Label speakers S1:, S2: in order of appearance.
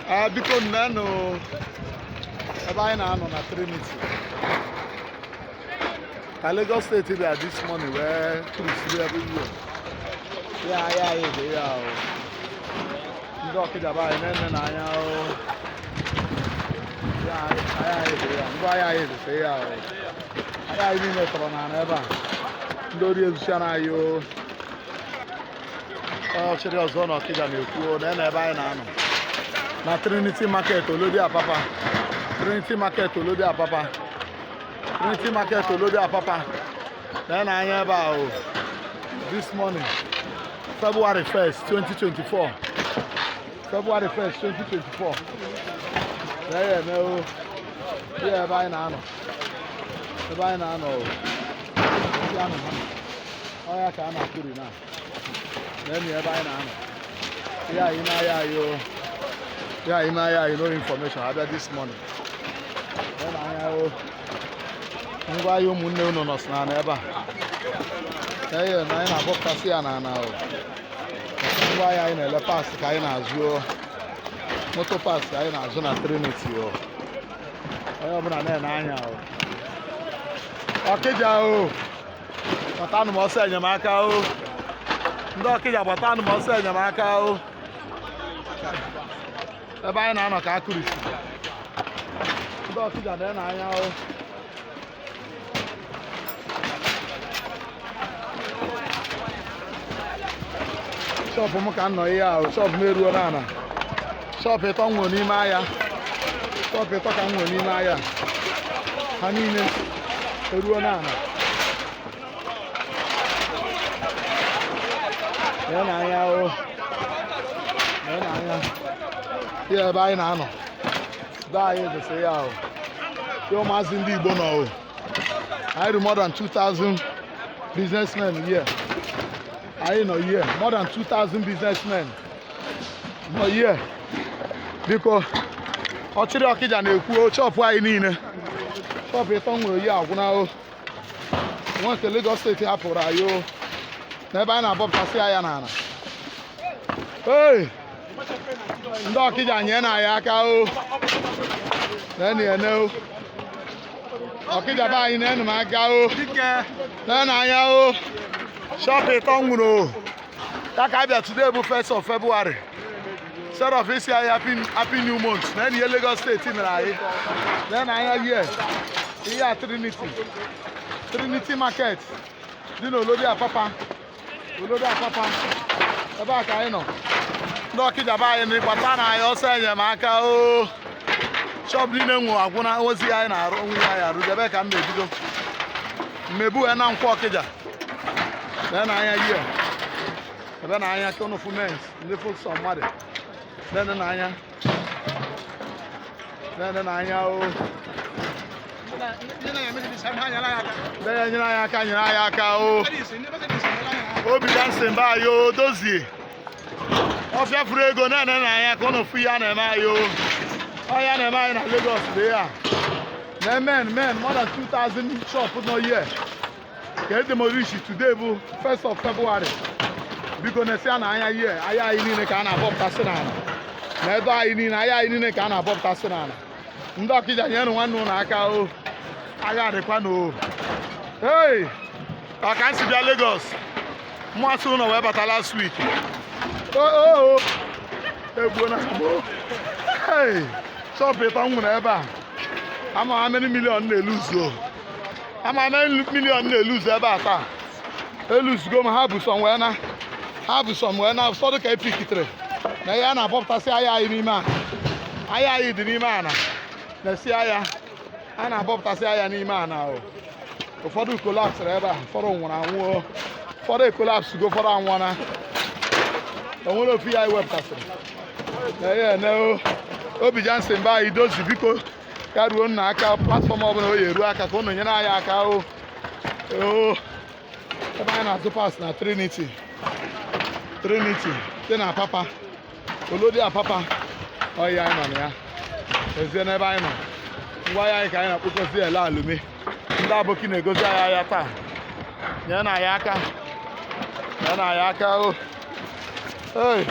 S1: Biko nnenu ebe anyị na-anọ na Trinity. Ka Lagos State bịa this morning wee cruise everywhere. Ya ebe ya o. Ndị Okija ba anyị na-ene n'anya o. Ya ebe ya. Ngwa ya ebe ya o. Anyị niile tọrọ n'ala ebe a. Ndị ori ezucha na anyị o. Ọchịrị ọzọ na Okija na-ekwu na ebe anyị na-anọ. Na Trinity Market Olodi Apapa. Trinity Market Olodi Apapa. Trinity Market Olodi Apapa. Then I am about this morning, February 1st, 2024. February 1st, 2024. There you know. Yeah, by now. By now. Oh, yeah, I'm not good enough. Then you by now. Yeah, you know, yeah, you know information about this morning. Then I ngwa yo munne uno no sna na eba. Na na bokasi ya na o. Ngwa ya ina le pass ka ina azu. Moto pass ka ina azu na Trinity o. Ayo buna na anya o. Okija o. Batanu mo se enyemaka o. Ndị Okija batanu mo se enyemaka o. Ebe anyị na-anọ ka akụrisi. Ndị Okija na anya o. Shop m ka nọ ihe ahụ, shop m eruo n'ala. Shop ịtọ nwere n'ime ahịa. Shop ịtọ ka nwere n'ime ahịa. Ha niile eruo n'ala. Ya na anya o. Ya na anya. Ihe ebe anyị na-anọ. Ebe anyị dịsị ya o. Ihe ụmụazị ndị Igbo nọ o. I do more than 2,000 businessmen here. I know here, more than 2,000 businessmen. No here. Because Ochiri Okija na-ekwu chop anyị niile. Chop ịtọ nwere ya agwụna o. Nwa nke Lagos State hapụrụ anyị o. N'ebe anyị na-abọpụtasị ya n'ala. Hey! Ndị Okija nye na ya aka o. Na-ene o. Okija ba anyị na-enu m aka o. Na anya o. Shop ịtọ nwụrụ. That can be today, 1st of February. Instead of this year, happy new month. Then the Lagos State in Rai. Then I am here. Here Trinity. Trinity Market. You know, Olodi Apapa. Olodi Apapa. About I know. No Okija buy any, but I also am aka o. Shop di na nwo agwuna ozi anyị na-arụ onwe ya arụ debe ka m na-ebido. Mmebu na nkwa Okija. Then I am here. Then I am kind of men, little somebody. Then I am. Then I am. Then I am. Obi dancing by yo dozie. Of your frego, then I am kind of free and yo. I am in Lagos there. Then men, more than 2,000 shops no here. Get them reach today, 1st of February. Because next year na aya here, aya ini ne ka na abop tasinana. Na edo aya ini ne ka na abop tasinana. Ndị Okija nye nwannu na aka o. Aga adịkwa no. Hey! Aka nsi bịa Lagos. Mmasị ụlọ wee bata last week. Oh. Egbuo na agbo. Hey! Shop ịtọ nwụrụ ebe a. Ama how many million na-elose o. Ama how many million na-elose ebe a taa. Elose go ma ha bụ somewhere na. Have somewhere now, so the pikitre. Na ya na bọpụtasị aya anyị n'ime a. Aya anyị dị n'ime a na. Na-esi aya. A na-abọpụtasị aya n'ime a na o. Ụfọdụ collapse ebe a, ụfọdụ nwụrụ anwụ o. Ụfọdụ collapse go ụfọdụ anwụ na. O nwere ofu ya wepụtasịrị. Na ya na o. Obi Johnson ba anyị dozi biko ka ruo nna aka platform ọbụla o yeru aka ka unu nyere anyị aka o. Ebe anyị na-azụ pass na Trinity. Trinity, then Apapa, Olodi Apapa, oh yeah, I know, yeah. Is there never I know? Why I can't put us there, la lumi. Ndigbo kine gozi ayata. Yana yaka, oh. Hey.